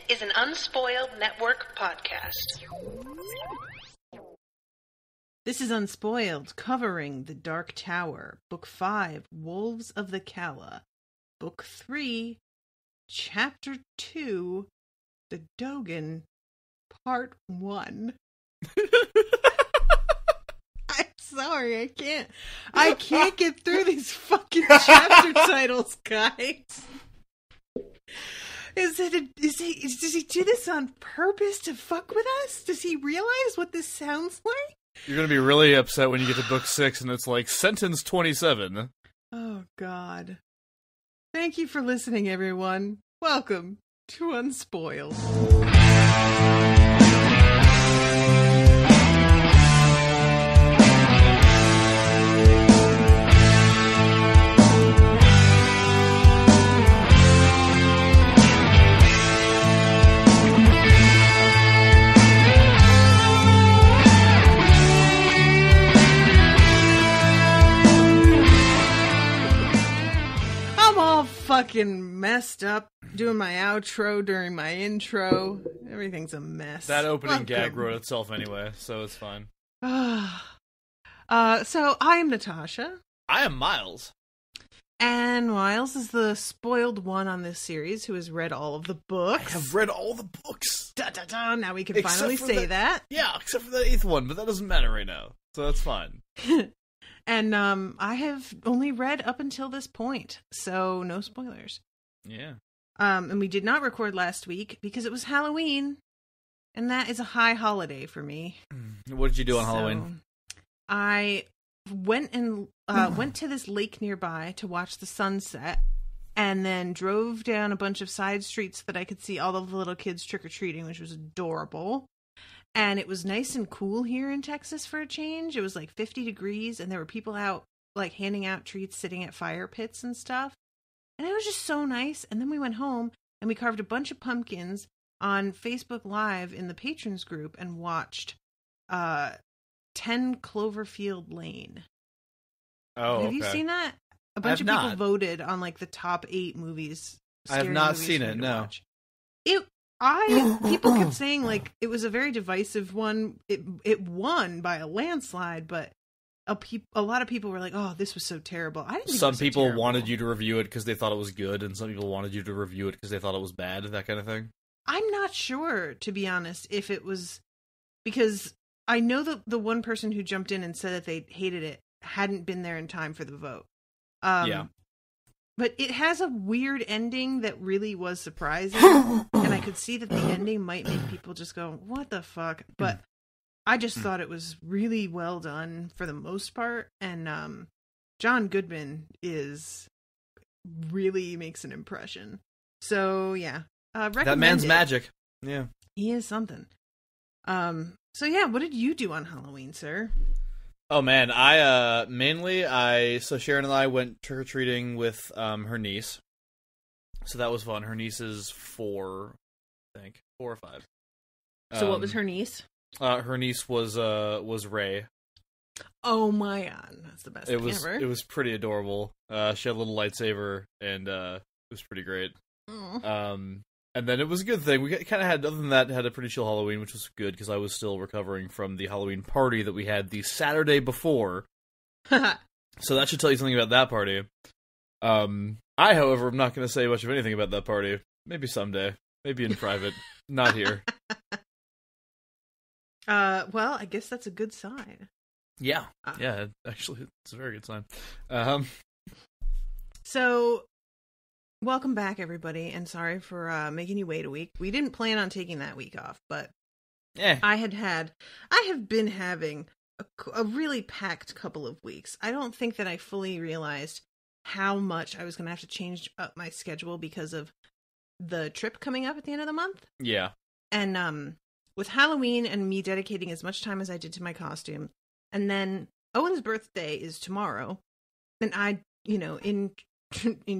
is an Unspoiled Network podcast. This is Unspoiled, covering The Dark Tower, Book 5, Wolves of the Calla, Book 3, Chapter 2, The Dogan, Part 1. I'm sorry, I can't get through these fucking chapter titles, guys. Does he do this on purpose to fuck with us? Does he realize what this sounds like? You're gonna be really upset when you get to book 6 and it's like, sentence 27. Oh, God. Thank you for listening, everyone. Welcome to Unspoiled. Fucking messed up doing my outro during my intro. Everything's a mess. That opening gag wrote itself anyway, so it's fine. So I am Natasha. I am Miles. And Miles is the spoiled one on this series who has read all of the books. I have read all the books. Da, da, da. Now we can finally say that. Yeah, except for the 8th one, but that doesn't matter right now. So that's fine. And I have only read up until this point, so no spoilers. Yeah. And we did not record last week because it was Halloween, and that is a high holiday for me. What did you do on Halloween? I went to this lake nearby to watch the sunset, and then drove down a bunch of side streets that I could see all of the little kids trick-or-treating, which was adorable. And it was nice and cool here in Texas for a change. It was like 50 degrees, and there were people out like handing out treats, sitting at fire pits and stuff. And it was just so nice. And then we went home and we carved a bunch of pumpkins on Facebook Live in the patrons group and watched 10 Cloverfield Lane. Oh, have you seen that? A bunch of people voted on like the top 8 movies. I have not seen it. No. Watch. People kept saying like it was a very divisive one. It won by a landslide, but a lot of people were like, "Oh, this was so terrible." I didn't think some it was so people terrible. wanted you to review it because they thought it was good, and some people wanted you to review it because they thought it was bad. That kind of thing. I'm not sure, to be honest, if it was because I know that the one person who jumped in and said that they hated it hadn't been there in time for the vote. Yeah. But it has a weird ending that really was surprising, and I could see that the ending might make people just go, what the fuck? But I just thought it was really well done for the most part, and John Goodman really makes an impression. So, yeah. That man's magic. Yeah. He is something. So, yeah, what did you do on Halloween, sir? Oh man, so Sharon and I went trick-or-treating with her niece. So that was fun. Her niece is 4, I think. 4 or 5. So what was her niece? Her niece was Ray. Oh my god, that's the best thing ever. It was pretty adorable. She had a little lightsaber, and it was pretty great. And then it was a good thing. We kind of had, other than that, had a pretty chill Halloween, which was good because I was still recovering from the Halloween party that we had the Saturday before. So that should tell you something about that party. I, however, am not going to say much of anything about that party. Maybe someday. Maybe in private. Not here. Well, I guess that's a good sign. Yeah. Yeah, actually, it's a very good sign. So, welcome back, everybody, and sorry for making you wait a week. We didn't plan on taking that week off, but I have been having a really packed couple of weeks. I don't think that I fully realized how much I was going to have to change up my schedule because of the trip coming up at the end of the month. Yeah. And with Halloween and me dedicating as much time as I did to my costume, and then Owen's birthday is tomorrow, and I, in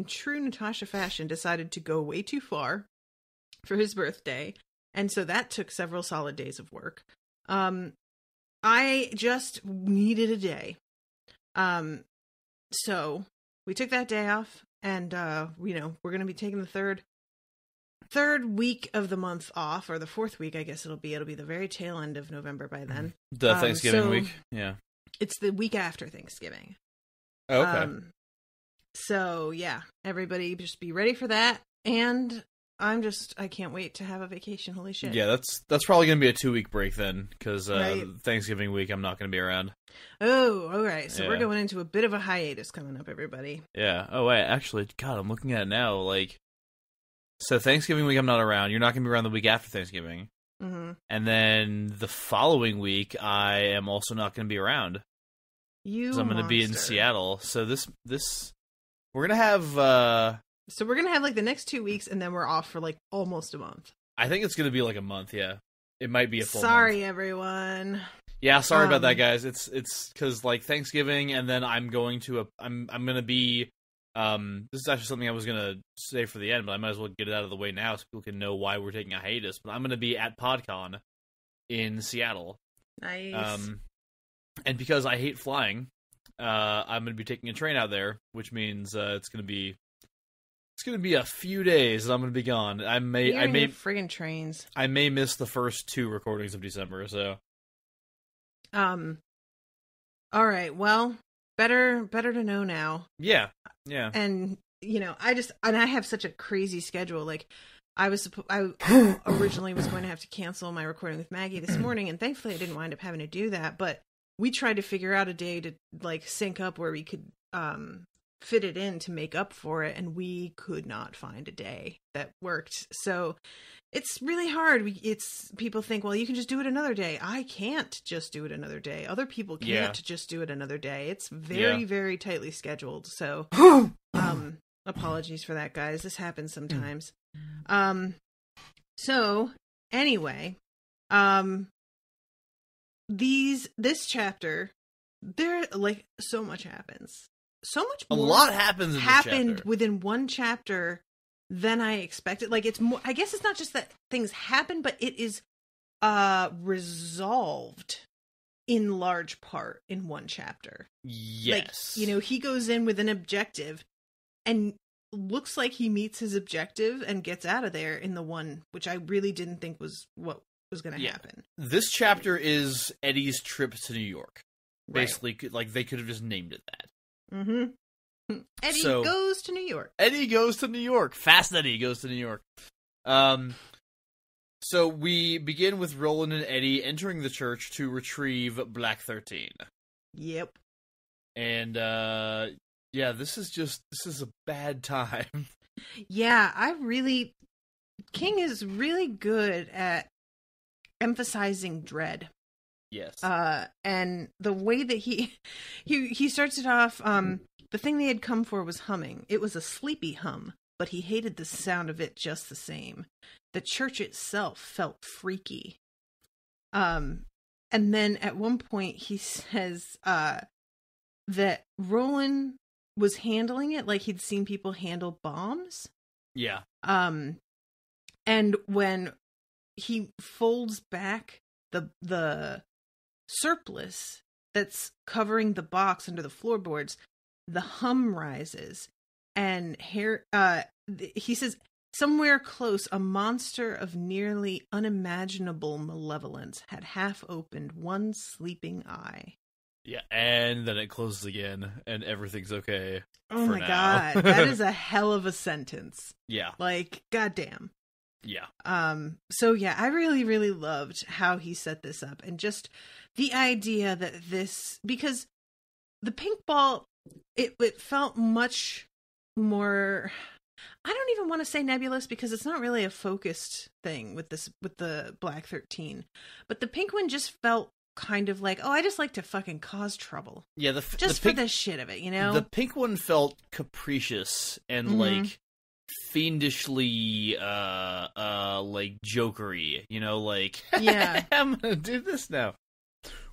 true Natasha fashion, decided to go way too far for his birthday, and so that took several solid days of work. I just needed a day. So we took that day off, and we're going to be taking the third third week of the month off, or the fourth week, I guess it'll be. It'll be the very tail end of November by then. The Thanksgiving week, yeah. It's the week after Thanksgiving. Oh, okay. So, yeah, everybody just be ready for that. And I can't wait to have a vacation. Holy shit. Yeah, that's probably going to be a 2-week break then, because Thanksgiving week I'm not going to be around. Oh, all right. So we're going into a bit of a hiatus coming up, everybody. Yeah. Oh, wait, actually, God, I'm looking at it now. So Thanksgiving week I'm not around. You're not going to be around the week after Thanksgiving. Mm-hmm. And then the following week I am also not going to be around. Because I'm going to be in Seattle. So this we're going to have... So we're going to have, the nenext 2 weeks, and then we're off for, almost a month. I think it's going to be, a month, yeah. It might be a full month. Sorry, everyone. Yeah, sorry about that, guys. It's because, Thanksgiving, and then I'm going to... I'm going to be... this is actually something I was going to say for the end, but I might as well get it out of the way now so people can know why we're taking a hiatus. But I'm going to be at PodCon in Seattle. Nice. And because I hate flying, I'm going to be taking a train out there, which means it's going to be a few days and I'm going to be gone. I may friggin' trains. I may miss the first 2 recordings of December, so. All right. Well, better to know now. Yeah. Yeah. And I have such a crazy schedule. I originally was going to have to cancel my recording with Maggie this morning, and thankfully I didn't wind up having to do that, but we tried to figure out a day to sync up where we could fit it in to make up for it, and we could not find a day that worked. So it's really hard. People think, well, you can just do it another day. I can't just do it another day. Other people can't just do it another day. It's very, very tightly scheduled. So apologies for that, guys. This happens sometimes. So anyway, this chapter, there so much happens. So much more. A lot happens in this chapter. Within one chapter than I expected. It's more, I guess it's not just that things happen, but it is resolved in large part in one chapter. Yes. He goes in with an objective and looks like he meets his objective and gets out of there in the one, which I really didn't think was what was going to happen. This chapter is Eddie's trip to New York. Basically, they could have just named it that. Mm-hmm. Eddie goes to New York. Eddie goes to New York. Fast Eddie goes to New York. So we begin with Roland and Eddie entering the church to retrieve Black 13. Yep. And, this is a bad time. Yeah, King is really good at emphasizing dread. Yes. And the way that he starts it off, the thing they had come for was humming. It was a sleepy hum, but he hated the sound of it just the same. The church itself felt freaky. And then at one point he says, that Roland was handling it like he'd seen people handle bombs. Yeah. And when he folds back the surplus that's covering the box under the floorboards, the hum rises, and he says, somewhere close, a monster of nearly unimaginable malevolence had half opened one sleeping eye. Yeah, and then it closes again, and everything's okay. Oh my god, that is a hell of a sentence. Yeah. Goddamn. Yeah. So yeah, I really, really loved how he set this up, and just the idea that because the pink ball, it felt much more, I don't even want to say nebulous because it's not really a focused thing with the Black 13, but the pink one just felt kind of like, oh, I just like to fucking cause trouble. Yeah, for the shit of it, The pink one felt capricious and fiendishly jokery, yeah. I'm gonna do this now.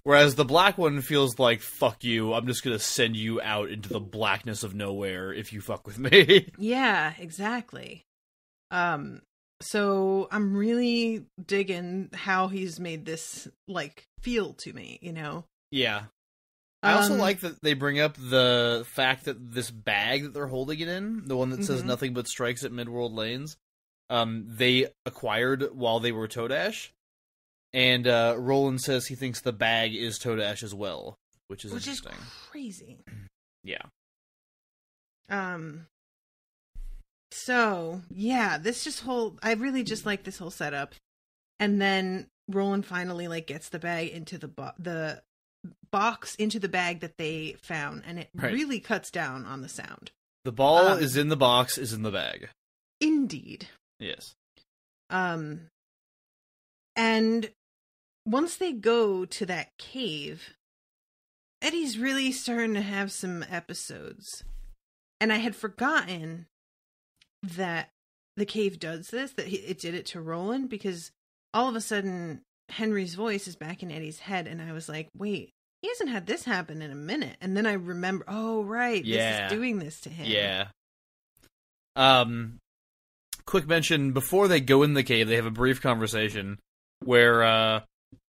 Whereas the black one feels like, fuck you, I'm just gonna send you out into the blackness of nowhere if you fuck with me. Yeah, exactly. So I'm really digging how he's made this feel to me, Yeah. I also like that they bring up the fact that this bag that they're holding it in, the one that says nothing but strikes at Midworld Lanes, they acquired while they were Toadash. And Roland says he thinks the bag is Toadash as well, which is interesting. Which is crazy. Yeah. So, yeah, I really just like this whole setup. And then Roland finally, like, gets the bag into the box into the bag that they found, and it really cuts down on the sound. The ball is in the box, is in the bag. Indeed. Yes. And once they go to that cave, Eddie's really starting to have some episodes. And I had forgotten that the cave does this, that it did it to Roland, because all of a sudden Henry's voice is back in Eddie's head, and I was like, wait, he hasn't had this happen in a minute. And then I remember, oh, right, this is doing this to him. Yeah. Quick mention, before they go in the cave, they have a brief conversation where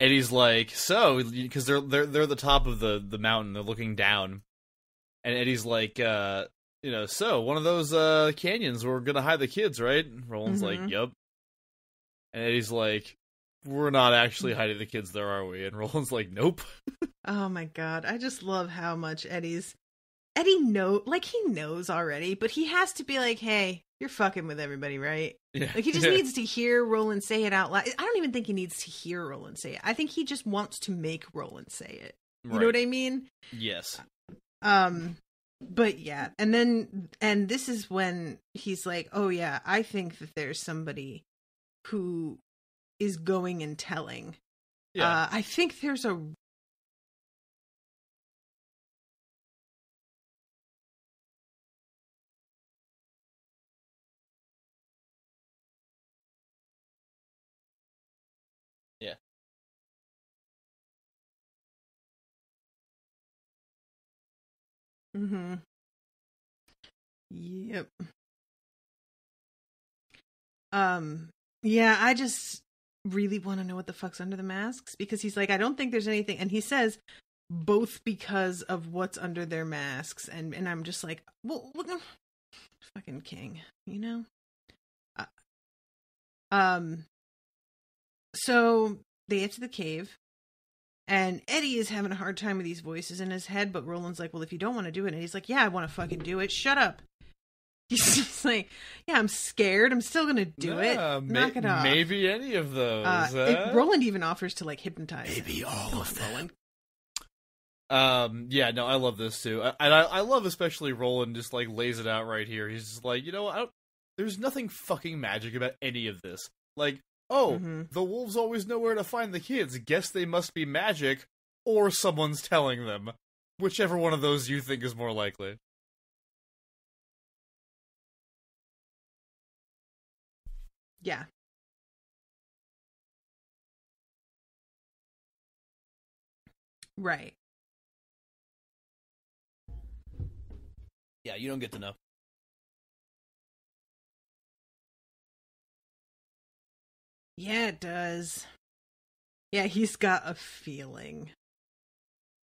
Eddie's like, so, because they're at the top of the mountain, they're looking down, and Eddie's like, so, one of those canyons, we're gonna hide the kids, right? Roland's like, yup. And Eddie's like, we're not actually hiding the kids there, are we? And Roland's like, nope. Oh my god, I just love how much Eddie he knows already, but he has to be like, hey, you're fucking with everybody, right? Yeah. Like, he just needs to hear Roland say it out loud. I don't even think he needs to hear Roland say it. I think he just wants to make Roland say it. You know what I mean? Yes. But yeah, and this is when he's like, oh yeah, I think that there's somebody who is going and telling. Yeah. I think there's a... Yeah. Mm-hmm. Yep. Yeah, I just really want to know what the fuck's under the masks, because he's like, I don't think there's anything, and he says both because of what's under their masks, and I'm just like, well, look, fucking king, you know? So they get to the cave, and Eddie is having a hard time with these voices in his head, but Roland's like, well, if you don't want to do it, and he's like, yeah, I want to fucking do it, shut up. He's like, yeah, I'm scared, I'm still gonna do it. Knock it off. Maybe any of those. Roland even offers to, like, hypnotize maybe him. all of them. Yeah, no, I love this too. I love especially Roland just, like, lays it out right here. He's just like, you know, there's nothing fucking magic about any of this. Like, the wolves always know where to find the kids. Guess they must be magic, or someone's telling them. Whichever one of those you think is more likely. Yeah. Right. Yeah, you don't get to know. Yeah, it does. Yeah, he's got a feeling.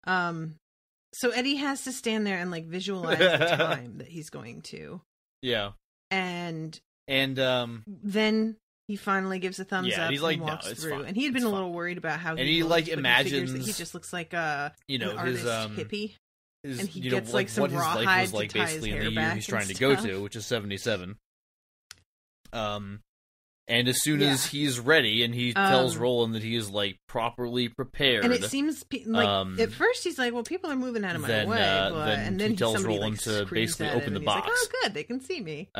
So Eddie has to stand there and, like, visualize the time that he's going to. Yeah. And then he finally gives a thumbs up, he's like, and walks no, it's through. fine. And he had been a little worried about how he like imagines that he just looks like an his artist hippie. And he gets like some what his life rawhide was like to tie basically his in hair the year back he's trying to stuff. go to, which is 77. And as soon as he's ready, and he tells Roland that he is, like, properly prepared, and it seems like at first he's like, "Well, people are moving out of my way," and then he tells Roland like, to basically open the box. Like, oh, good, they can see me.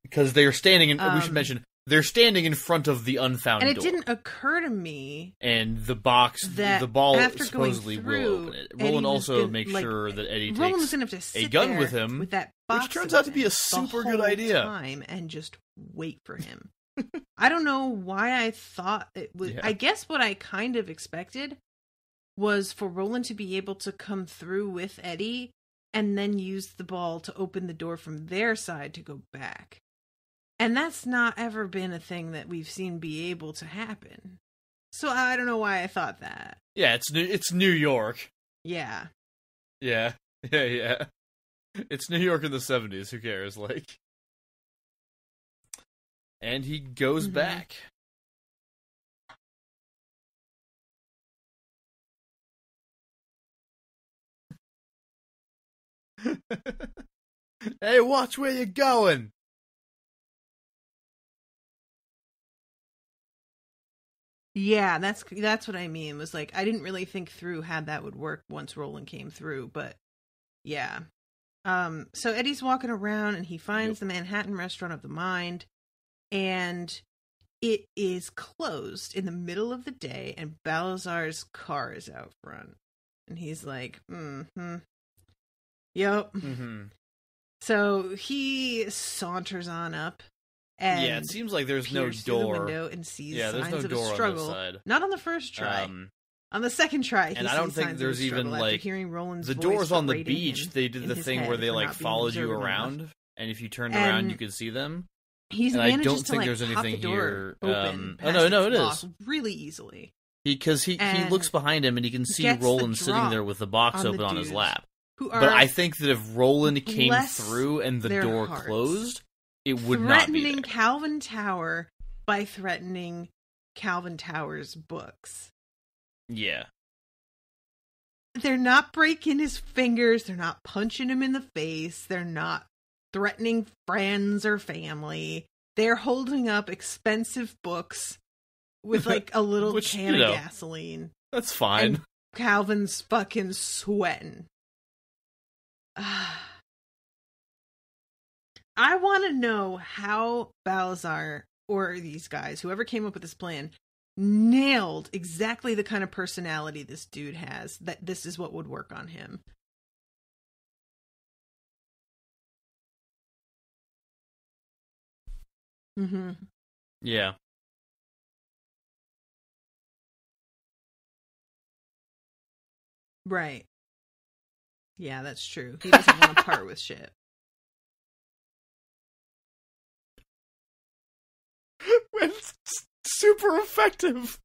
Because they're standing in. We should mention they're standing in front of the unfound door. And it didn't occur to me. And the box, the ball supposedly will open it. Roland also makes sure that Eddie takes a gun with him, with that box, which turns out to be a super good idea. And just wait for him. I don't know why I thought it was. Yeah. I guess what I kind of expected was for Roland to be able to come through with Eddie and then use the ball to open the door from their side to go back. And that's not ever been a thing that we've seen be able to happen. So I don't know why I thought that. Yeah, it's New York. Yeah. Yeah. It's New York in the 70s. Who cares? Like. And he goes back. Hey, watch where you're going! Yeah, that's what I mean. Was like, I didn't really think through how that would work once Roland came through, but yeah. So Eddie's walking around and he finds the Manhattan Restaurant of the Mind, and it is closed in the middle of the day, and Balazar's car is out front. And he's like, yep. So he saunters on up. And it seems like there's no door. And sees there's signs no of door a struggle. on this side. Not on the first try. On the second try, he and I don't think there's even like hearing Roland's the doors on the beach. They did the thing where they like followed you around, and if you turned around, you could see them. And I don't think to, there's anything here. Open no, it is really easily because he looks behind him and he can see Roland sitting there with the box open on his lap. But I think that if Roland came through and the door closed, it would not be threatening Calvin Tower by threatening Calvin Tower's books. Yeah. They're not breaking his fingers. They're not punching him in the face. They're not threatening friends or family. They're holding up expensive books with like a little can of gasoline. That's fine. And Calvin's fucking sweating. I want to know how Balazar or these guys, whoever came up with this plan, nailed exactly the kind of personality this dude has, that this is what would work on him. Yeah. Right. Yeah, that's true. He doesn't want to part with shit. It's super effective.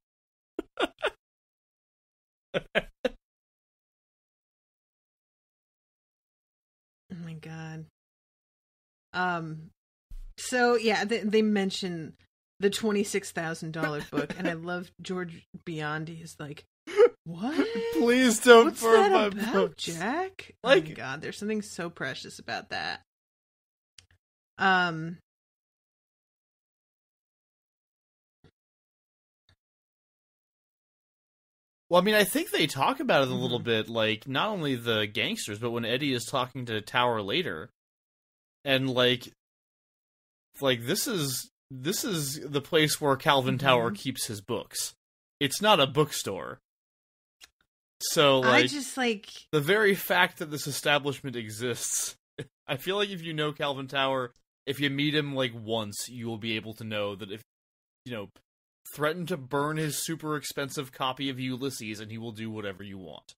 Oh my god. So yeah, they mention the $26,000 book, and I love George Biondi is like, what? Please don't What's burn that my about, books, Jack. Like, oh my god, there's something so precious about that. Well, I mean, I think they talk about it a little bit, like, not only the gangsters, but when Eddie is talking to Tower later, and, like, this is the place where Calvin Tower keeps his books. It's not a bookstore. So, like, I just, like... the very fact that this establishment exists, I feel like if you know Calvin Tower, if you meet him, like, once, you will be able to know that if, threaten to burn his super expensive copy of Ulysses and he will do whatever you want.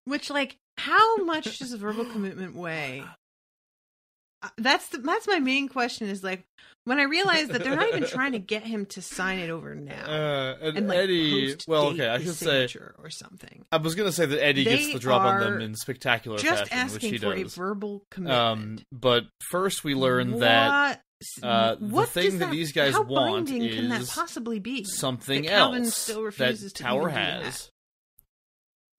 Which, like, how much does a verbal commitment weigh? That's my main question, is like, when I realized that they're not even trying to get him to sign it over now. And like, Eddie, well, okay, I should say, or something. I was going to say that Eddie gets the drop on them in spectacular just fashion, which he asking does. for a verbal commitment. But first we learn that the thing that these guys want is can that possibly be? Something Calvin else still refuses that to Tower even do has,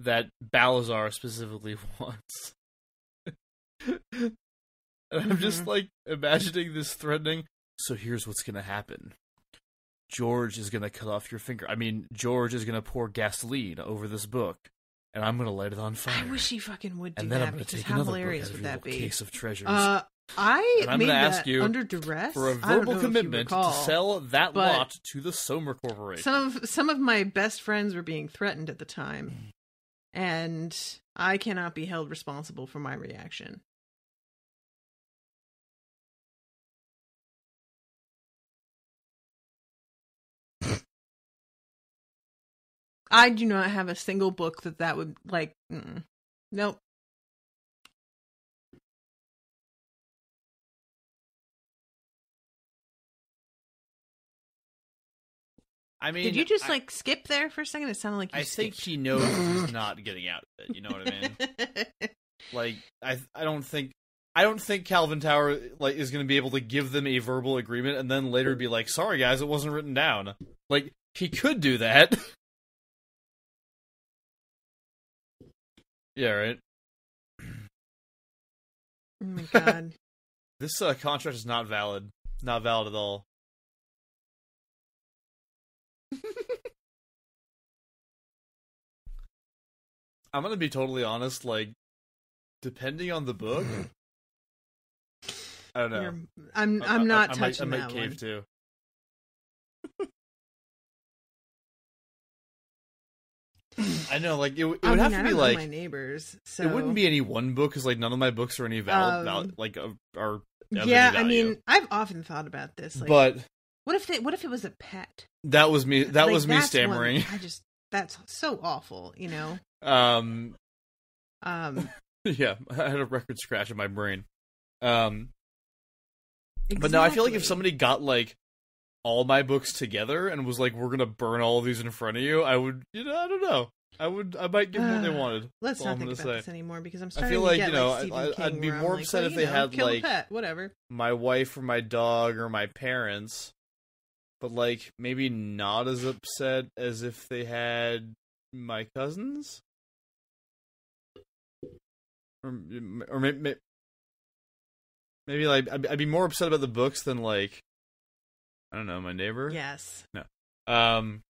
that Balazar specifically wants. And I'm just, like, imagining this threatening, so here's what's gonna happen. George is gonna cut off your finger. I mean, George is gonna pour gasoline over this book, and I'm gonna light it on fire. I wish he fucking would do and then that, I'm gonna because take how another hilarious book would that be? Case of treasures. I'm gonna ask you under duress for a verbal commitment to sell that lot to the Somer Corporation. Some of my best friends were being threatened at the time, and I cannot be held responsible for my reaction. I do not have a single book that would, like, nope. I mean, did you just like skip there for a second? It sounded like you think he knows he's not getting out of it. You know what I mean? Like, I don't think Calvin Tower like is going to be able to give them a verbal agreement and then later be like, "Sorry guys, it wasn't written down." Like, he could do that. Yeah, right. Oh my god. This contract is not valid. Not valid at all. I'm gonna be totally honest, like, depending on the book, I don't know. I'm not touching I that might cave one. too. I know, like, it would have to be like my neighbors. So it wouldn't be any one book because like none of my books are any valid like are. Yeah, I mean, I've often thought about this. Like, but what if it was a pet? That was me. That was me stammering. That's so awful, you know. Yeah, I had a record scratch in my brain. Exactly. But no, I feel like if somebody got like all my books together and was like, "We're gonna burn all of these in front of you," I would, I don't know. I might give them what they wanted. Let's not think about this anymore because I'm starting I feel like, to get, I'd be more upset if they had kill like a pet, whatever. My wife or my dog or my parents, but like maybe not as upset as if they had my cousins. Or maybe like I'd be more upset about the books than like I don't know, my neighbor. Yes. No. I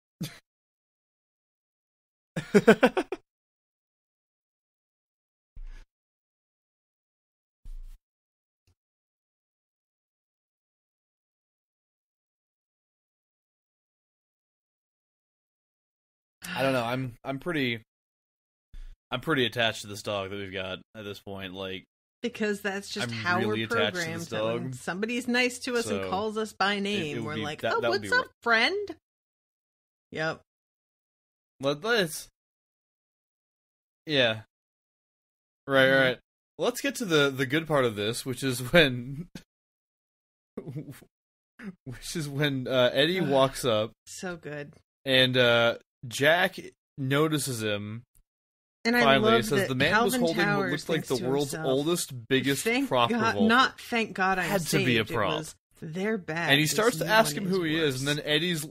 don't know. I'm pretty attached to this dog that we've got at this point. Like, because that's just how really we're programmed. So when somebody's nice to us and calls us by name, we're like, "Oh, what's up, friend?" Yep. Let's. Yeah. Right. Let's get to the good part of this, which is when Eddie walks up. So good. And Jack notices him. And finally, I love says that the man Calvin was holding Towers what looks like the world's himself, oldest, biggest prop revolver. Not thank God I'm had saved. To be a prop. It was their bad. And he starts to ask him who he is, and then Eddie's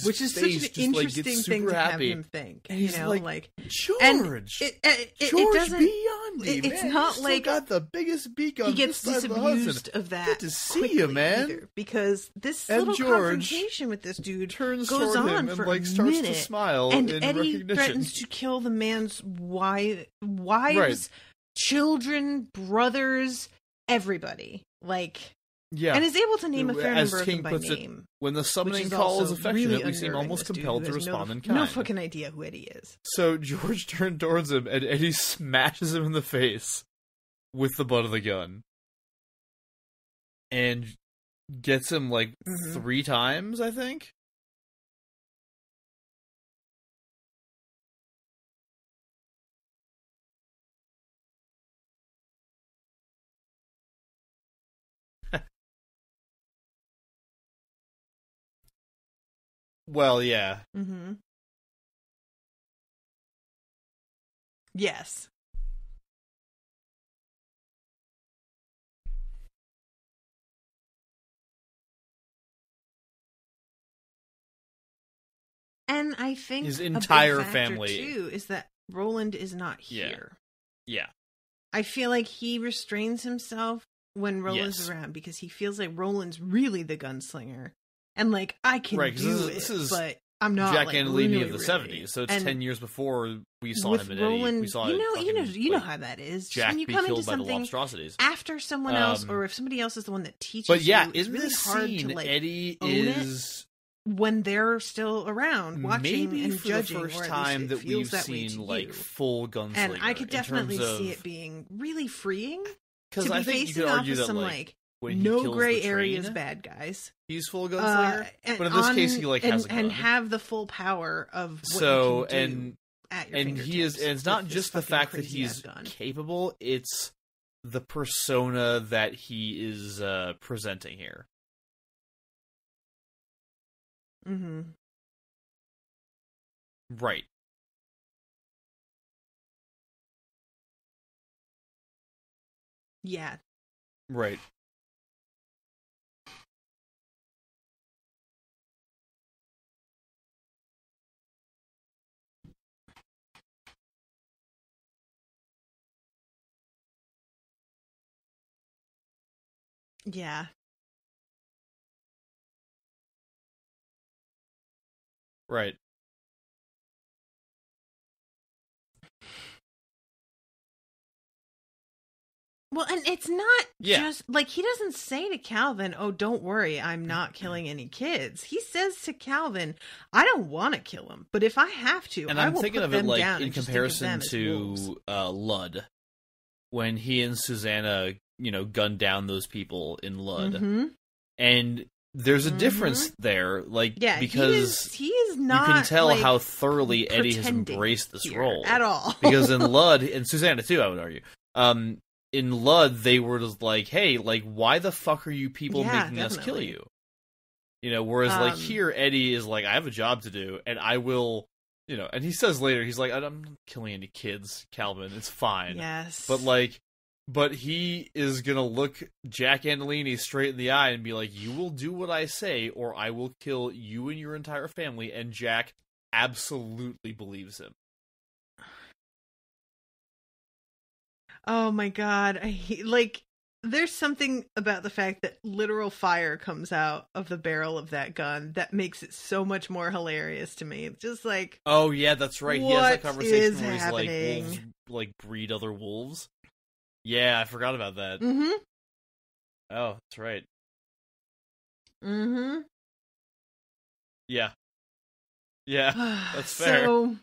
which is such an interesting thing to have him think. And he's like George, it doesn't. Biondi, it's man. not you like got the biggest beak on he gets this side disabused of that. Good to see you, man. Either, because this and little George confrontation with this dude turns goes on on him for and like a starts minute, to smile and in Eddie recognition. threatens to kill the man's wives, children, brothers, everybody. Like. Yeah. And is able to name a fair As number of King them by puts name. It, when the summoning call is affectionate, really we seem almost compelled to respond in kind. No fucking idea who Eddie is. So George turned towards him, and Eddie smashes him in the face with the butt of the gun. And gets him, like, 3 times, I think? Well, yeah. Mm-hmm. Yes. And I think his entire a big factor family too is that Roland is not here. Yeah. I feel like he restrains himself when Roland's around because he feels like Roland's really the gunslinger. And like I can do this it, is but I'm not. Jack like, Andolini really, of the really. 70s, so it's 10 years before we saw with him in Roland, Eddie. We saw you know how that is. Jack when you be come killed into by the something monstrosities after someone else, or if somebody else is the one that teaches. But yeah, you, it's in really this hard scene, to, like, Eddie own is when they're still around watching maybe and for judging. the first or at time least that it feels we've that way seen to like you. full gunslinger. And I could definitely see it being really freeing because I think you could argue that some like no gray areas bad guys. He's full gunslinger, but in this case, he like has a gun and have the full power of what so you can do at your and he is. And it's not just the fact that he's capable; it's the persona that he is presenting here. Mm-hmm. Right. Yeah. Right. Yeah. Right. Well, and it's not just, like, he doesn't say to Calvin, oh, don't worry, I'm not killing any kids. He says to Calvin, I don't want to kill them, but if I have to, and I I'm will thinking put of them it, like, down in comparison to Ludd. When he and Susanna, gunned down those people in Ludd. Mm-hmm. And there's a difference there, because he is not, you can tell like, how thoroughly Eddie has embraced this role. At all. Because in Ludd, and Susanna too, I would argue, in Ludd, they were just like, hey, like, why the fuck are you people making us kill you? Whereas, like, here, Eddie is like, I have a job to do, and I will, and he says later, he's like, I'm not killing any kids, Calvin, it's fine. Yes. But he is gonna look Jack Andolini straight in the eye and be like, you will do what I say, or I will kill you and your entire family, and Jack absolutely believes him. Oh my god, there's something about the fact that literal fire comes out of the barrel of that gun that makes it so much more hilarious to me. It's just like, oh yeah, that's right. He has that conversation where he's happening? like, wolves, like, breed other wolves. Yeah, I forgot about that. Mm-hmm. Oh, that's right. Mm-hmm. Yeah. Yeah, that's fair. So,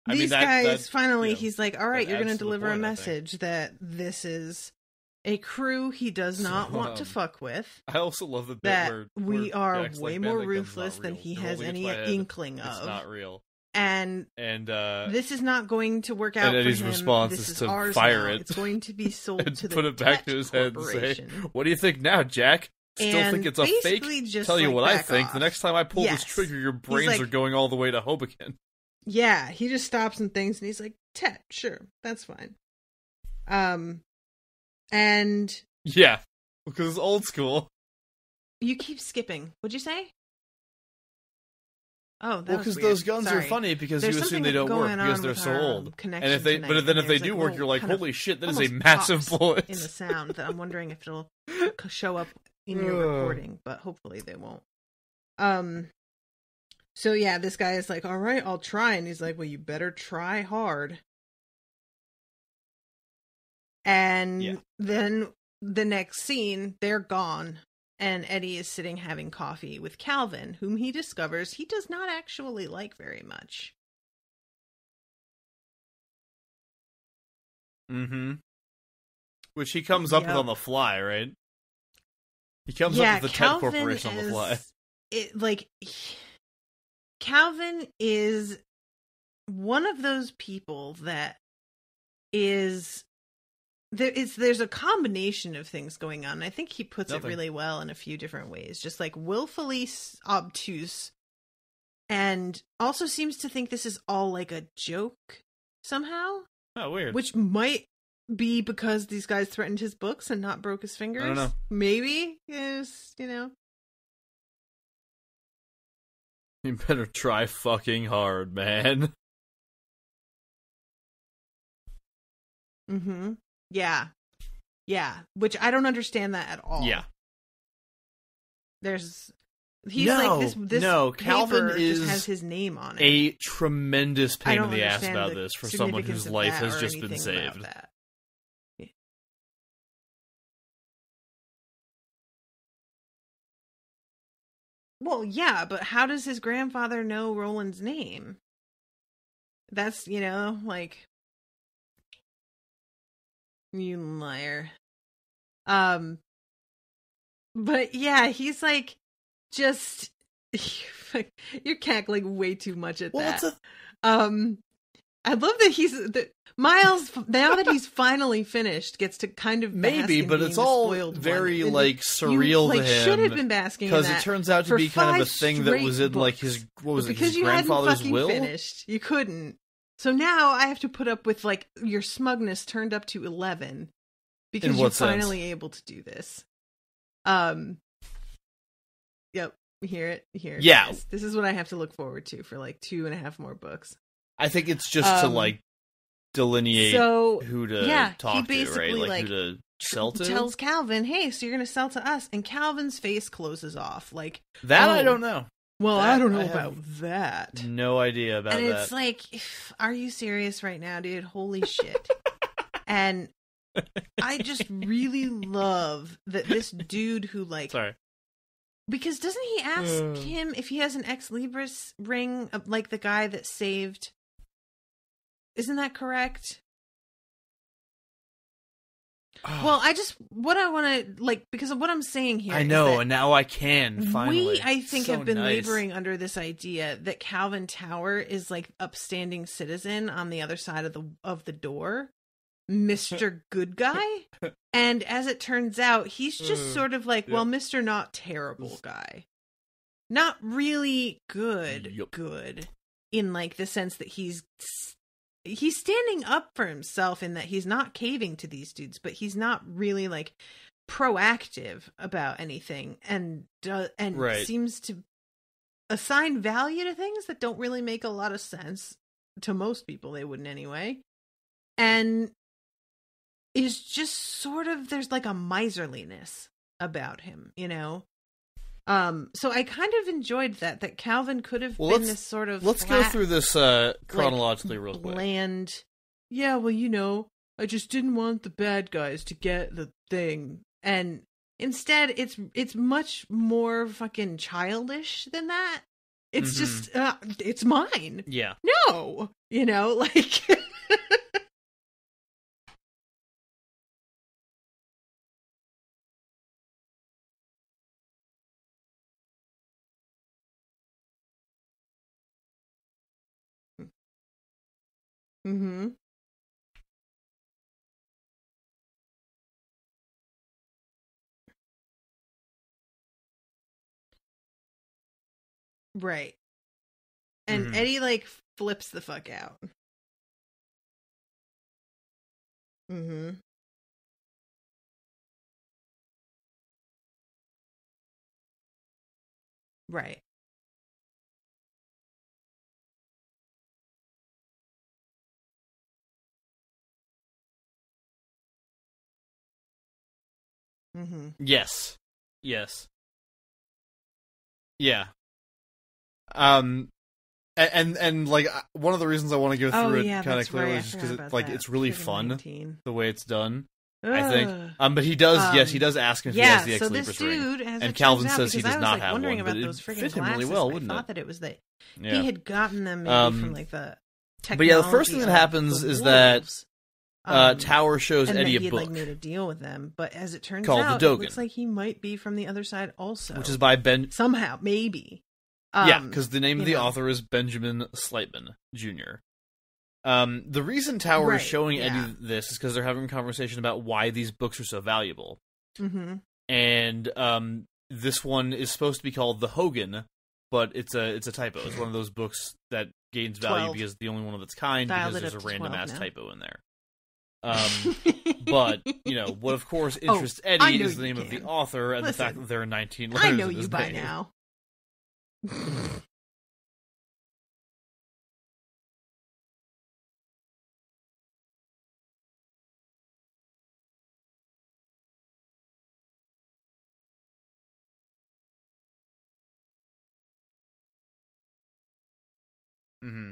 these guys, finally, yeah, he's like, all right, you're going to deliver a message that this is a crew he does not want to fuck with. I also love the bit that where we are Jack's way like, more man, ruthless than he has any inkling of. It's not real. And this is not going to work out and Eddie's for him. response this is to ours fire now. it. It's going to be sold and to the put it back to his head and say, what do you think now, Jack? Still think it's a fake? Just, tell you like, what I think. off. The next time I pull this trigger, your brains are going all the way to Hoboken. Yeah, he just stops and thinks, and he's like, Tet, sure, that's fine. And... yeah, because it's old school. You keep skipping. What'd you say? Oh, well, because those guns are funny because you assume they don't work because they're so old. And if they, but then if they do work, you're like, holy shit, that is a massive bullet in the sound. That I'm wondering if it'll show up in your recording, but hopefully they won't. So yeah, this guy is like, all right, I'll try, and he's like, well, you better try hard. And then the next scene, they're gone. And Eddie is sitting having coffee with Calvin, whom he discovers he does not actually like very much. Mm-hmm. Which he comes up with on the fly, right? He comes up with the Ted Corporation on the fly. Calvin is one of those people that is... There's a combination of things going on. I think he puts it really well in a few different ways. Just like willfully obtuse, and also seems to think this is all like a joke somehow. Oh, weird. Which might be because these guys threatened his books and not broke his fingers. I don't know. Maybe is, You better try fucking hard, man. Mm-hmm. Yeah. Which I don't understand that at all. Yeah. He's Calvin just has his name on it. A tremendous pain in the ass about this for someone whose life has just been saved. Yeah. Well, yeah, but how does his grandfather know Roland's name? That's, like... You liar. But yeah, he's like, just, you're cackling way too much at that. I love that Miles, now that he's finally finished, gets to kind of maybe, but it's all very like surreal to him. Should have been basking because it turns out to be kind of a thing that was in like his his grandfather's will. Finished, you couldn't. So now I have to put up with like your smugness turned up to 11 because you're finally able to do this. Yep. Here it yeah. This is what I have to look forward to for like 2.5 more books. I think it's just to like delineate who to talk to, right? Like who to sell to. Tells Calvin, "Hey, so you're going to sell to us?" And Calvin's face closes off. Like that, I don't know. Well, I don't know about that. No idea about that. And it's like, are you serious right now, dude? Holy shit! And I just really love that this dude who like. Sorry. Because doesn't he ask him if he has an Ex Libris ring, like the guy that saved? Isn't that correct? Well, what I want to, like, because of what I'm saying here. I know, and now I can, finally. We, I think, have been laboring under this idea that Calvin Tower is, like, upstanding citizen on the other side of the door. Mr. Good Guy. And as it turns out, he's just sort of like, well, Mr. Not Terrible Guy. Not really good, good. In, like, the sense that he's standing up for himself in that he's not caving to these dudes, but he's not really like proactive about anything and seems to assign value to things that don't really make a lot of sense to most people. They wouldn't anyway. And is just sort of, there's like a miserliness about him, you know? So I kind of enjoyed that Calvin could have been this sort of let's go through this chronologically real quick. Bland. Yeah, well, you know, I just didn't want the bad guys to get the thing. And instead it's much more fucking childish than that. It's just it's mine. Yeah. No. You know, like mm-hmm. Right. And Eddie like flips the fuck out. Mm-hmm. Right. Mm-hmm. Yes. Yeah. And like one of the reasons I want to go through it kind of clearly is just because it's really fun 19. The way it's done. I think. But he does. Yes, he does ask him if he has the Ex Libris ring, and Calvin says he does not have one. But it fit him really well, wouldn't it? I thought that it was that he had gotten them maybe from like the technology. But yeah, the first thing that happens is that Tower shows Eddie a book. Like made a deal with them, but as it turns out, it looks like he might be from the other side also, which is by Ben. Somehow, maybe. Yeah, because the name of the author is Benjamin Slightman Jr. The reason Tower is showing Eddie this is because they're having a conversation about why these books are so valuable. Mm-hmm. And this one is supposed to be called The Hogan, but it's a typo. It's one of those books that gains value because it's the only one of its kind because there's a random ass typo in there. But you know what? Of course, interests Eddie is the name of the author and the fact that there are 19 letters. I know in his you by name. now. Mm-hmm.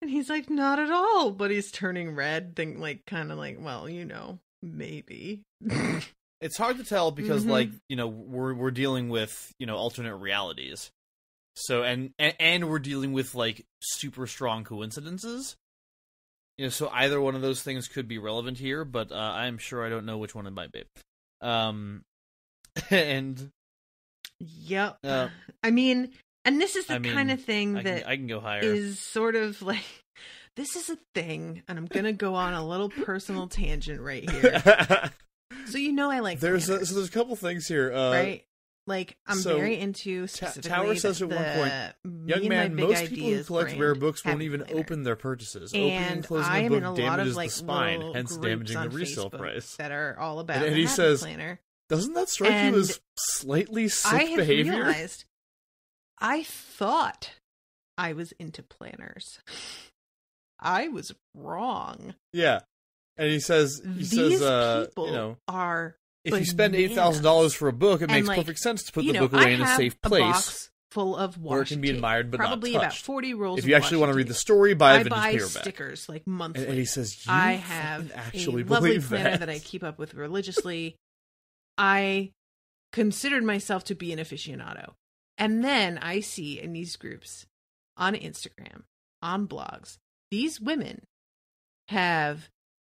And he's like, not at all, but he's turning red, kind of like, well, you know, maybe. It's hard to tell because, like, you know, we're dealing with, you know, alternate realities. So, and we're dealing with, like, super strong coincidences. You know, so either one of those things could be relevant here, but I'm sure I don't know which one it might be. And... Yep. I mean... And this is the kind of thing that I can go higher. Is sort of like this is a thing, and I'm gonna go on a little personal tangent right here. So I like there's a couple things here, right? Like I'm very into specifically Tower says at one point, young man, most people who collect rare books won't even open their purchases. Opening and closing a book damages the spine, hence damaging the resale price. That are all about and he says, planner. Doesn't that strike you as slightly sick behavior? Realized, I thought I was into planners. I was wrong. Yeah. And he says, people are if you spend $8,000 for a book, it makes perfect sense to put the book away in a safe place. Box full of washi where it can be admired but probably not about touched. 40 rolls. If you actually want to read the story, buy a vintage paperback. Stickers like monthly. And he says, I have actually a lovely planner that. that I keep up with religiously. I considered myself to be an aficionado. And then I see in these groups, on Instagram, on blogs, these women have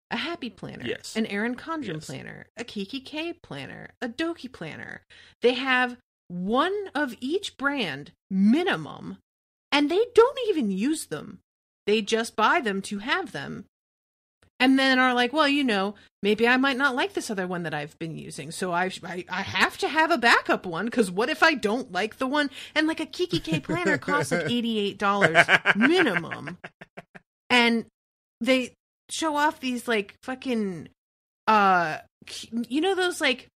a Happy Planner, an Erin Condren planner, a Kiki K planner, a Doki planner. They have one of each brand minimum, and they don't even use them. They just buy them to have them. And then are like, well, maybe I might not like this other one that I've been using. So I have to have a backup one, because what if I don't like the one? And like a Kiki K planner costs like $88 minimum. And they show off these like fucking, those like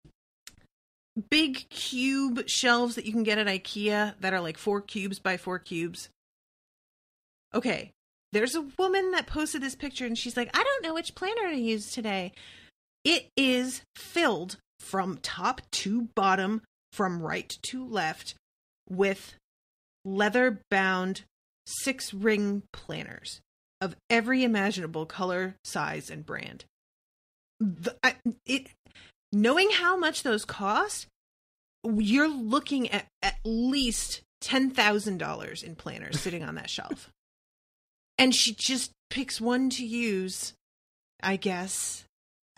big cube shelves that you can get at IKEA that are like 4 cubes by 4 cubes. Okay. There's a woman that posted this picture and she's like, I don't know which planner to use today. It is filled from top to bottom, from right to left, with leather-bound 6-ring planners of every imaginable color, size, and brand. Knowing how much those cost, you're looking at least $10,000 in planners sitting on that shelf. And she just picks one to use, I guess,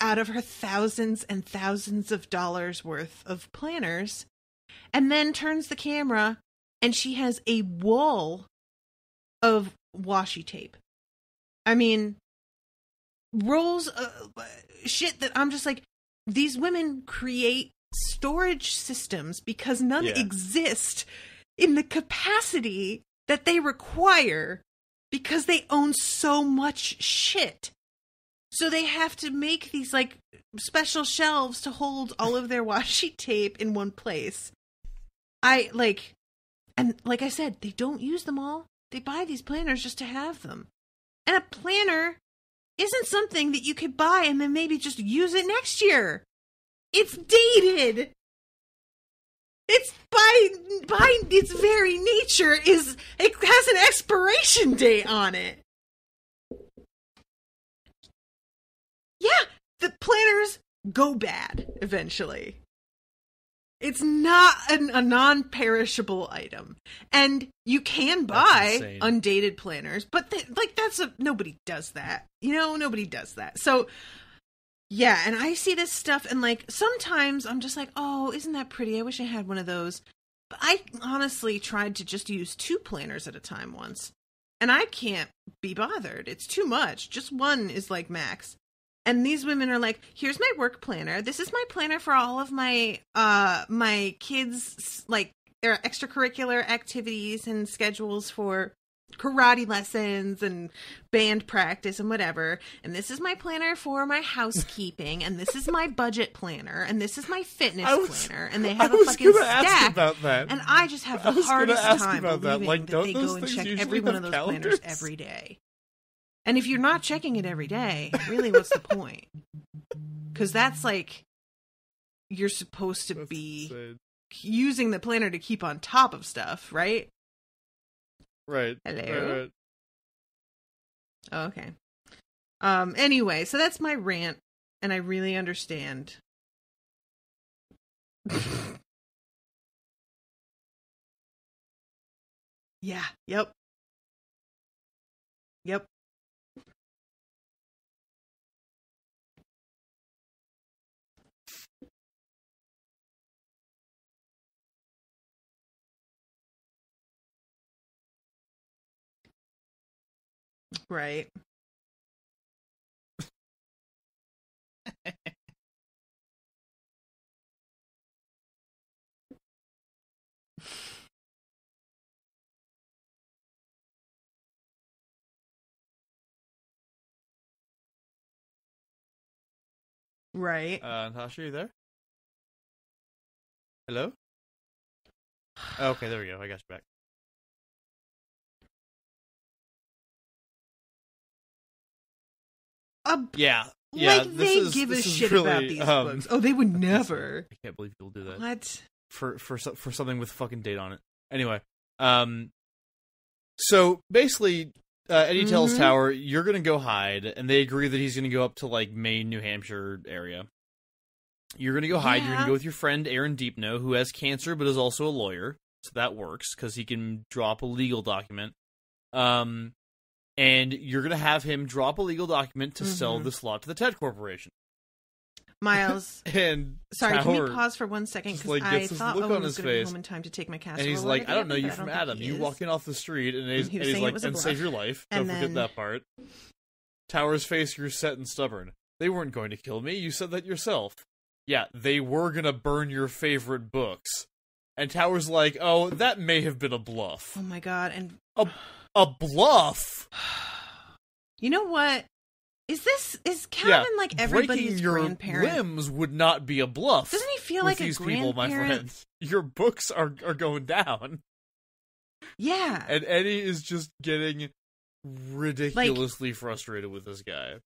out of her thousands and thousands of dollars worth of planners, and then turns the camera, and she has a wall of washi tape. I mean, rolls of shit that I'm just like, these women create storage systems because none exist in the capacity that they require, because they own so much shit. So they have to make these like special shelves to hold all of their washi tape in one place. And like I said, they don't use them all. They buy these planners just to have them. And a planner isn't something that you could buy and then maybe just use it next year. It's dated. It's by its very nature it has an expiration date on it. Yeah, the planners go bad eventually. It's not a non-perishable item, and you can buy undated planners, but nobody does that. Nobody does that. So. Yeah, and I see this stuff, and, like, sometimes I'm just like, oh, isn't that pretty? I wish I had one of those. But I honestly tried to just use 2 planners at a time once, and I can't be bothered. It's too much. Just one is, like, max. And these women are like, here's my work planner. This is my planner for all of my my kids' like their extracurricular activities and schedules for karate lessons and band practice and whatever. And this is my planner for my housekeeping. And this is my budget planner. And this is my fitness planner. And they have a fucking stack. About that. And I just have the hardest time believing that they go and check every one of those planners every day. And if you're not checking it every day, really, what's the point? Because that's like, you're supposed to be using the planner to keep on top of stuff, right? Right. Hello? Right. Oh, okay. Anyway, so that's my rant, and I really understand. Yeah. Yep. Right. Right. Natasha, are you there? Hello? Okay, there we go. I got you back. Yeah. Like they give a shit really, about these books. Oh, they would never. I can't believe people do that. What? For something with fucking date on it. Anyway, so basically, Eddie tells Tower, "You're gonna go hide," and they agree that he's gonna go up to like Maine, New Hampshire area. You're gonna go hide. You're gonna go with your friend Aaron Deepno, who has cancer but is also a lawyer, so that works because he can drop a legal document. And you're gonna have him drop a legal document to sell this lot to the Ted Corporation. Miles. And sorry, Tower can we pause for 1 second? Because like, I thought Owen was going to be home in time to take my casserole. And he's like, I don't know you from Adam. You walk in off the street, and he's like, and save your life. Don't forget that part. Tower's face grew set and stubborn. They weren't going to kill me. You said that yourself. Yeah, they were going to burn your favorite books. And Tower's like, oh, that may have been a bluff. Oh my god, and... A bluff? You know what? Is Calvin like everybody's grandparent? Breaking your limbs would not be a bluff. Doesn't he feel like these a grandparent? People, my friends. Your books are going down. Yeah. And Eddie is just getting ridiculously frustrated with this guy.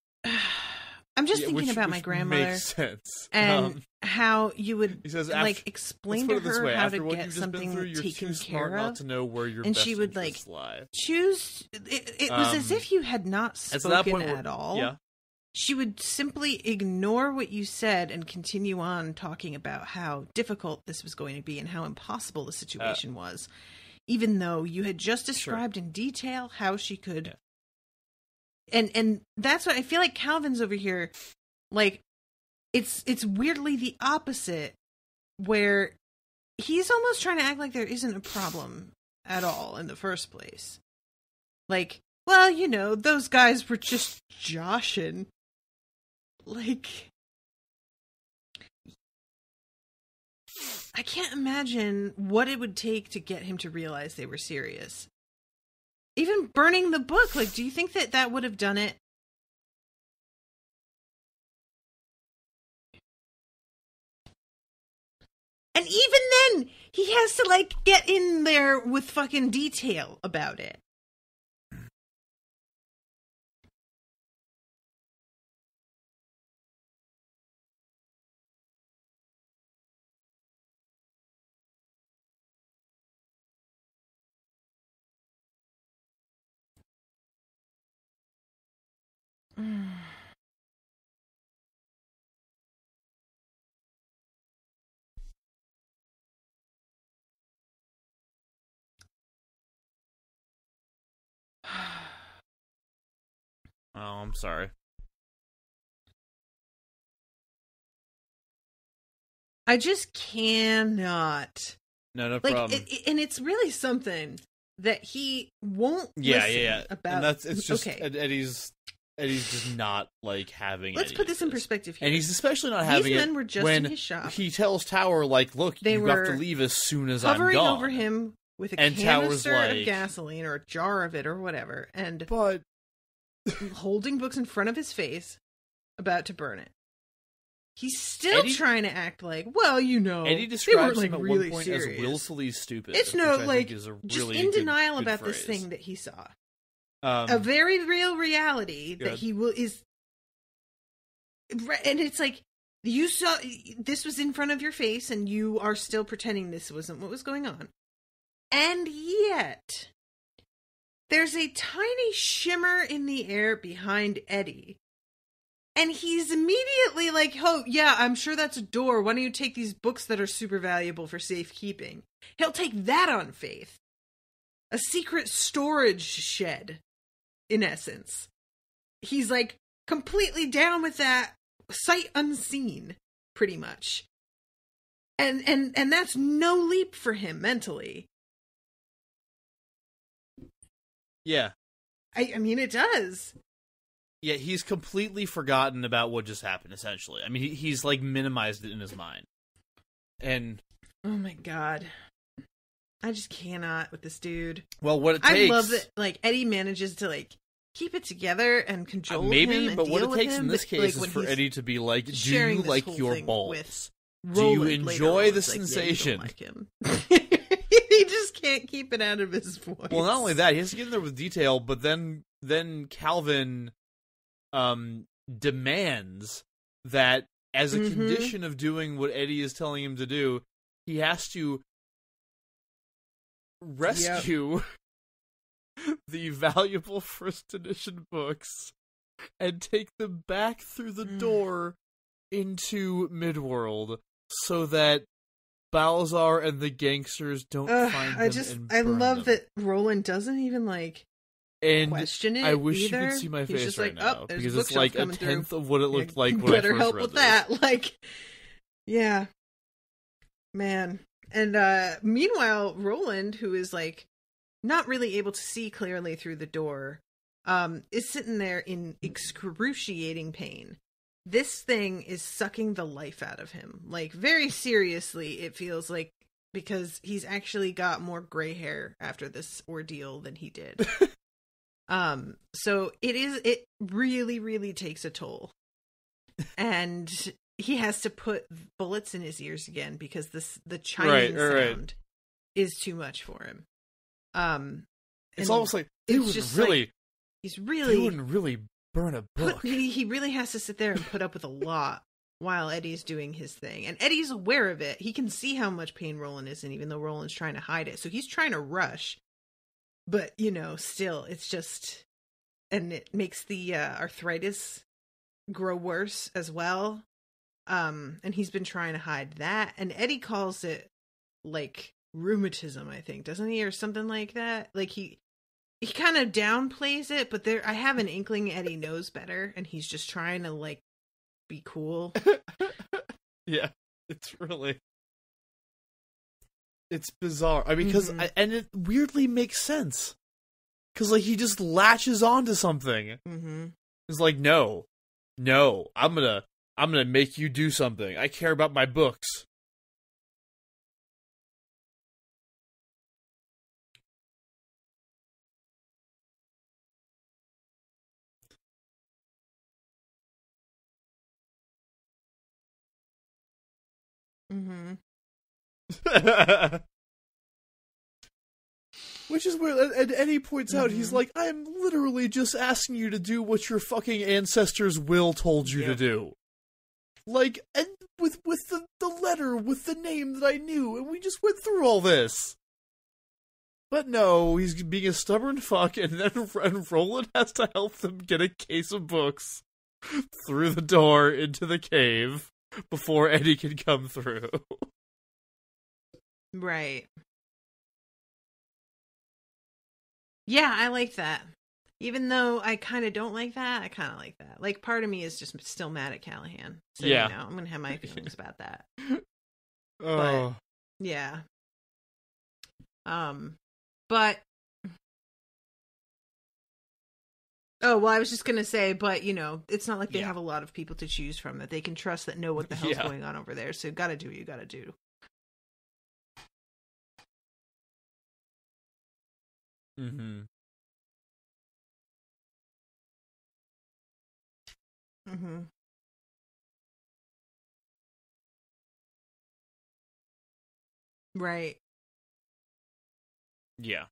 I'm just thinking about my grandmother. Makes sense. And how you would says, explain to her how to get something taken care of. Not to know where your and best she would lie. choose. It was as if you had not spoken at all. Yeah. She would simply ignore what you said and continue on talking about how difficult this was going to be and how impossible the situation was, even though you had just described in detail how she could. Yeah. And that's what I feel like Calvin's over here, like, it's weirdly the opposite, where he's almost trying to act like there isn't a problem at all in the first place. Like, well, you know, those guys were just joshing. Like, I can't imagine what it would take to get him to realize they were serious. Even burning the book, like, do you think that would have done it? And even then, he has to, like, get in there with fucking detail about it. Oh, I'm sorry. I just cannot. No problem. And it's really something that he won't listen about. And it's just Eddie's just not like having. Let's put this in perspective here. And he's especially not having These it men were just when in his shop. He tells Tower, like, look, you have to leave as soon as I'm gone. Hovering over him with a canister of gasoline or a jar of it or whatever, and holding books in front of his face, about to burn it. He's still trying to act like, well, you know, Eddie describes him at really one point serious. as willfully stupid. It's no, like, is a just really in denial good about phrase. this thing that he saw. A very real reality that he is. And it's like, you saw, this was in front of your face, and you are still pretending this wasn't what was going on. And yet, there's a tiny shimmer in the air behind Eddie. And he's immediately like, oh, yeah, I'm sure that's a door. Why don't you take these books that are super valuable for safekeeping? He'll take that on faith. A secret storage shed, in essence. He's like completely down with that, sight unseen, pretty much. And that's no leap for him mentally. Yeah. I mean, it does. Yeah, he's completely forgotten about what just happened, essentially. I mean, he's, like, minimized it in his mind. And... Oh my god. I just cannot with this dude. Well, what it takes... I love that, like, Eddie manages to, like, keep it together and control him maybe, and but what deal it takes with him, in this case like, is for Eddie to be like, do you like your balls? Do you Roland enjoy the like, sensation? yeah, you don't like him. He just can't keep it out of his voice. Well, not only that, he has to get in there with detail, but then Calvin demands that as a condition of doing what Eddie is telling him to do, he has to rescue the valuable first edition books and take them back through the door into Midworld so that Balazar and the gangsters don't find them. I love that Roland doesn't even like question it. I wish either. you could see my He's face just right like, now there's because a it's like a bookshelf tenth through. of what it looked like when I better first help read with this. that. Like, yeah, man. And meanwhile, Roland, who is like not really able to see clearly through the door, is sitting there in excruciating pain. This thing is sucking the life out of him. Like, very seriously, it feels like, because he's actually got more gray hair after this ordeal than he did. So it really, really takes a toll. And he has to put bullets in his ears again because the chiming sound is too much for him. It's almost like he wouldn't really burn a book. He really has to sit there and put up with a lot while Eddie's doing his thing. And Eddie's aware of it. He can see how much pain Roland is in, even though Roland's trying to hide it. So he's trying to rush. But, still, it's just... And it makes the arthritis grow worse as well. And he's been trying to hide that. And Eddie calls it, like, rheumatism, I think. Doesn't he? Or something like that? Like, he kind of downplays it, but I have an inkling Eddie knows better, and he's just trying to, like, be cool. Yeah, it's bizarre. I mean, because and it weirdly makes sense, because like he just latches onto something. It's like, no, I'm gonna make you do something. I care about my books. Which is where, and Eddie points out, he's like, I'm literally just asking you to do what your fucking ancestors' will told you to do. Like, and with the letter, with the name that I knew, and we just went through all this. But no, he's being a stubborn fuck, and then Roland has to help them get a case of books through the door into the cave before Eddie can come through. Right. Yeah, I like that. Even though I kind of don't like that, I kind of like that. Like, part of me is just still mad at Callahan. So, yeah. I'm going to have my feelings about that. Oh. But, yeah. But... Oh, well, I was just going to say, but, it's not like they have a lot of people to choose from that they can trust that know what the hell's going on over there. So, gotta do what you gotta do. Right. Yeah.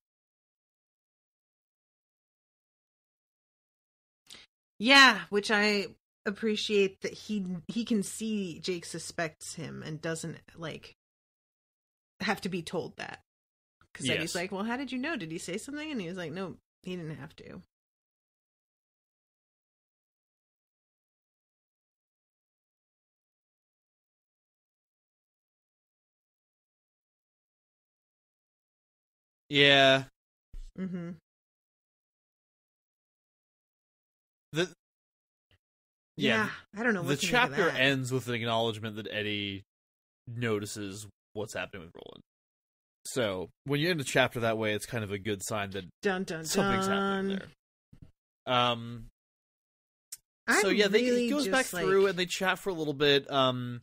Yeah, which I appreciate that he can see Jake suspects him and doesn't, like, have to be told that. Because Eddie's like, well, how did you know? Did he say something? And he was like, no, he didn't have to. Yeah. Yeah, I don't know what the chapter ends with an acknowledgement that Eddie notices what's happening with Roland. So, when you end a chapter that way, it's kind of a good sign that something's happening there. So yeah, he goes back through and they chat for a little bit. I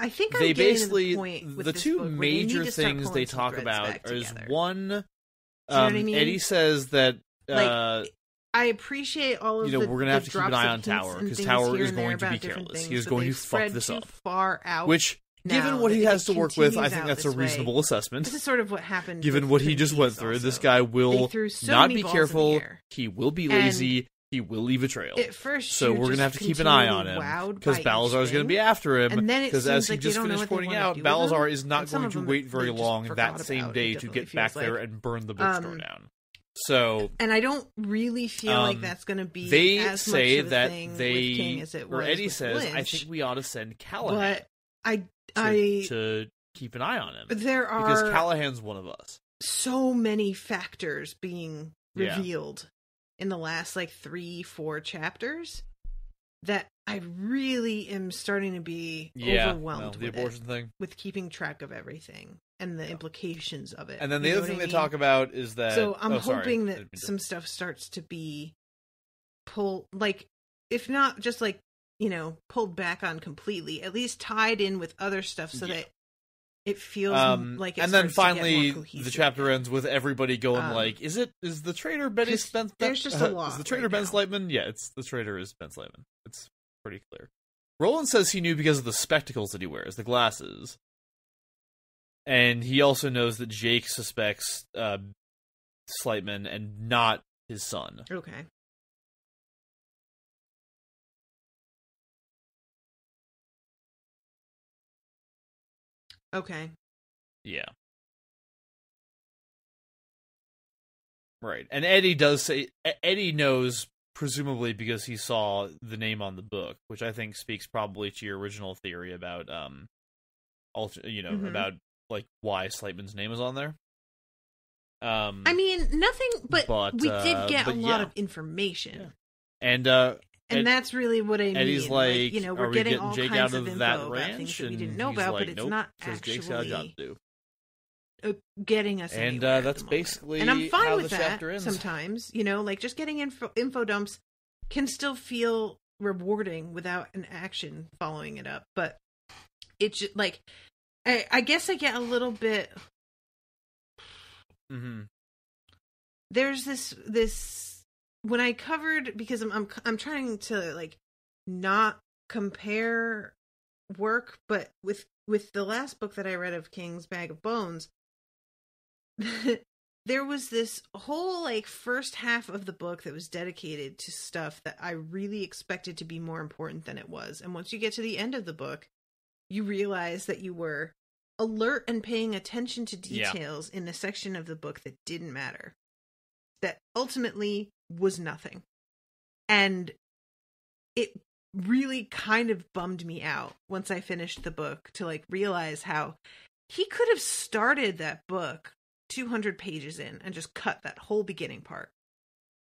think they basically the point with the this two book major things they talk about is one. You know what I mean? Eddie says that I appreciate all of we're gonna have to keep an eye on Tower because Tower is going to be careless. He is going to fuck this up. Far out. Which, given what he has to work with, I think that's a reasonable assessment. This is sort of what happened. Given what he just went through, this guy will not be careful. He will be lazy. He will leave a trail. At first, so we're going to have to keep an eye on him because Balazar is going to be after him. Because as he just finished pointing out, Balazar is not going to wait very long that same day to get back there and burn the bookstore down. So, and I don't really feel like that's going to be. They as say much of a that thing they, with King as it was or Eddie with says, Lynch, I think we ought to send Callahan. But to keep an eye on him. There are because Callahan's one of us. So many factors being revealed in the last 3-4 chapters that I really am starting to be overwhelmed the abortion thing, with keeping track of everything and the implications of it. And then the other thing they talk about is that so I'm hoping that some stuff starts to be pulled, if not just pulled back on completely, at least tied in with other stuff so that it feels like it. And then finally, the chapter ends with everybody going is the traitor Ben Spence? There's just a lot. Is the traitor Ben Slightman? Yeah, the traitor is Ben Slightman. It's pretty clear. Roland says he knew because of the spectacles that he wears, the glasses. And he also knows that Jake suspects Slightman and not his son. Okay. Okay. Yeah. Right. And Eddie does say... Eddie knows, presumably because he saw the name on the book, which I think speaks probably to your original theory about, about, why Slightman's name is on there. I mean, nothing, but we did get a lot of information. Yeah. And that's really what I mean. Eddie's we're getting all Jake kinds out of info that about ranch? things that we didn't know about, but it's not Jake's got a job to do. Getting us and anywhere that's basically and I'm fine how with the that chapter ends. Sometimes, just getting info dumps can still feel rewarding without an action following it up. But it's just, I guess I get a little bit. Mm-hmm. There's this when I covered, because I'm trying to not compare work, but with the last book that I read of King's Bag of Bones, there was this whole first half of the book that was dedicated to stuff that I really expected to be more important than it was. And once you get to the end of the book, you realize that you were alert and paying attention to details in the section of the book that didn't matter. That ultimately was nothing. And it really kind of bummed me out once I finished the book to realize how he could have started that book 200 pages in and just cut that whole beginning part.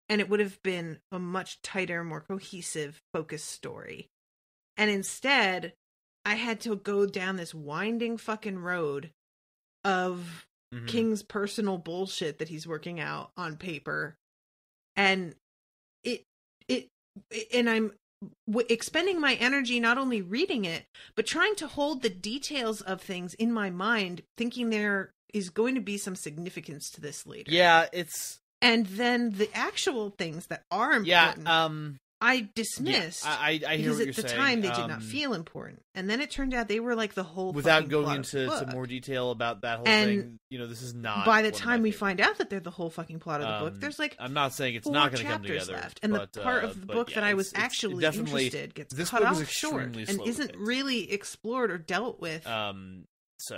And it would have been a much tighter, more cohesive, focused story. And instead, I had to go down this winding fucking road of King's personal bullshit that he's working out on paper. And I'm expending my energy not only reading it, but trying to hold the details of things in my mind, thinking there is going to be some significance to this later. Yeah, and then the actual things that are important, I dismissed. Yeah, I hear because what you're at the saying. time they did not feel important, and then it turned out they were the whole. Without going plot into of the book. more detail about that whole thing, this is not. By the time we find out that they're the whole fucking plot of the book, there's I'm not saying it's not going to come together, left, and the part of the book that I was actually interested gets cut off short and isn't really explored or dealt with.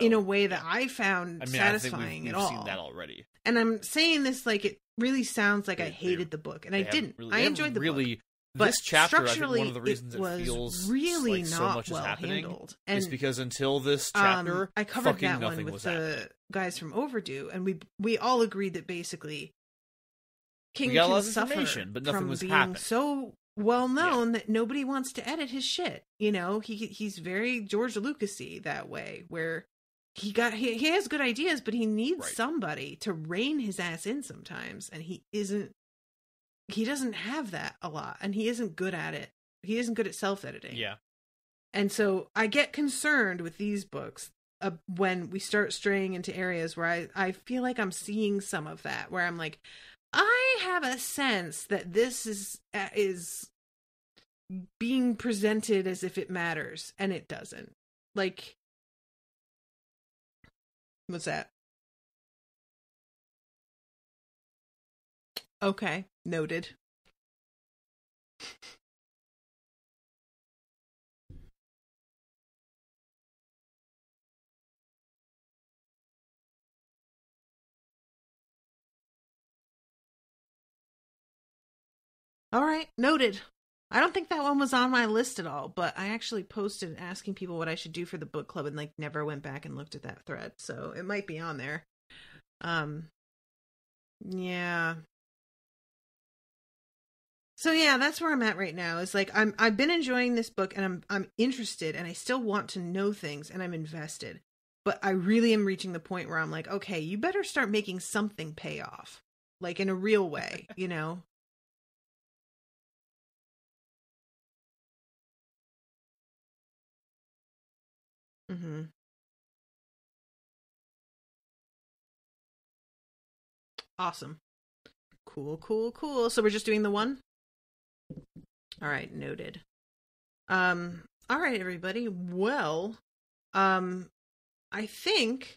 In a way that I found satisfying we've at all. Seen that already. And I'm saying this it really sounds like I hated the book, and I didn't. I enjoyed the book. But this chapter, I think structurally, one of the reasons it feels really like not so much well is happening handled. is because until this chapter, I covered that nothing one with was the happening. guys from Overdue, and we all agreed that basically King we got a lot can of suffer information, but nothing from was being happening. so well known that nobody wants to edit his shit. He's very George Lucas-y that way, where he has good ideas, but he needs somebody to rein his ass in sometimes, and he isn't he doesn't have that a lot, and he isn't good at it. He isn't good at self-editing. Yeah. And so I get concerned with these books when we start straying into areas where I feel like I'm seeing some of that, where I'm like, I have a sense that this is being presented as if it matters, and it doesn't. Like, what's that? Okay, noted. All right, noted. I don't think that one was on my list at all, but I actually posted asking people what I should do for the book club and like never went back and looked at that thread, so it might be on there. Yeah. So yeah, that's where I'm at right now. Is like I've been enjoying this book, and I'm interested, and I still want to know things, and I'm invested. But I really am reaching the point where I'm like, okay, you better start making something pay off, like in a real way, you know? Mm-hmm. Awesome. Cool, cool, cool. So we're just doing the one? All right, noted. All right, everybody. Well, I think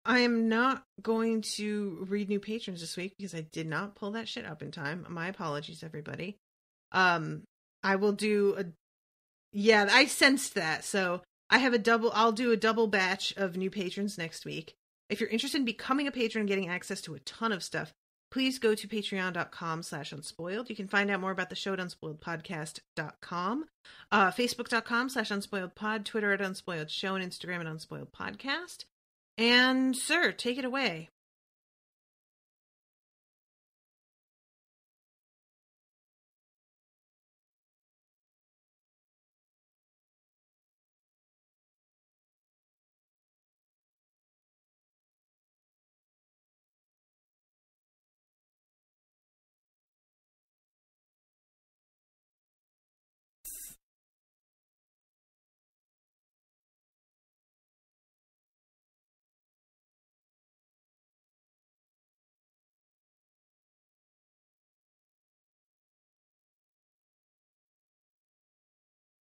I am not going to read new patrons this week because I did not pull that shit up in time. My apologies, everybody. I will do yeah, I sensed that. So I'll do a double batch of new patrons next week. If you're interested in becoming a patron and getting access to a ton of stuff, please go to patreon.com/unspoiled. You can find out more about the show at unspoiledpodcast.com, facebook.com/unspoiledpod, Twitter at unspoiledshow, and Instagram at unspoiledpodcast. And, sir, take it away.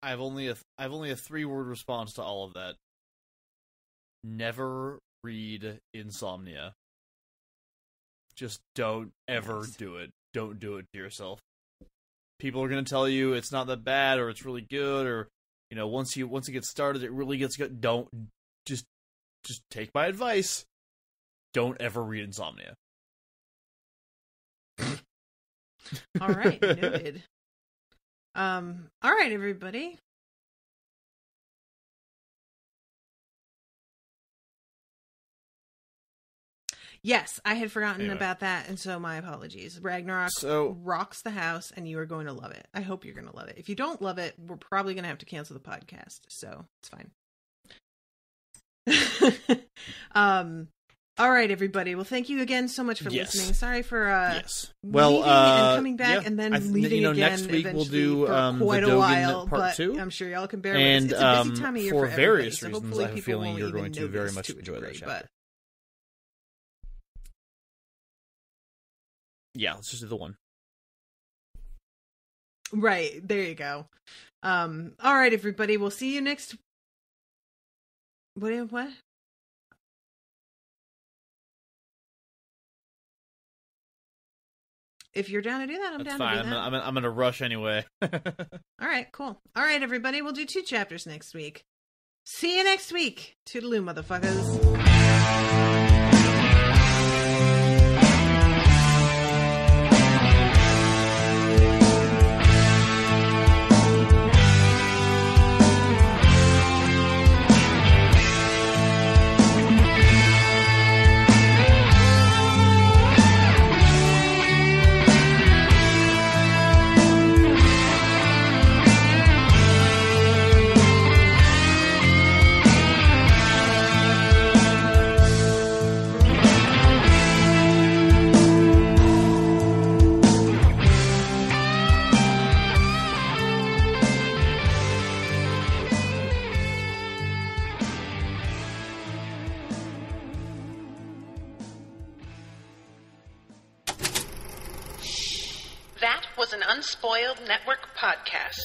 I've only a 3-word response to all of that. Never read Insomnia. Just don't ever do it. Don't do it to yourself. People are going to tell you it's not that bad, or it's really good, or once it gets started, it really gets good. Don't just take my advice. Don't ever read Insomnia. All right, noted. All right, everybody. Yes, I had forgotten about that, and so my apologies. Ragnarok rocks the house, and you are going to love it. I hope you're going to love it. If you don't love it, we're probably going to have to cancel the podcast, so it's fine. All right, everybody. Well, thank you again so much for listening. Sorry for leaving and coming back and then leaving again. Next week we'll do for quite the a while, Part but 2. I'm sure y'all can bear with us. It's a busy time of year for various everybody, reasons. so I have a feeling you're going to very much enjoy that chapter. But... yeah, let's just do the one. Right, there you go. All right, everybody. We'll see you next. What? If you're down to do that, I'm down to do that. I'm going to rush anyway. All right, cool. All right, everybody. We'll do 2 chapters next week. See you next week. Toodaloo, motherfuckers. Unspoiled Network podcast.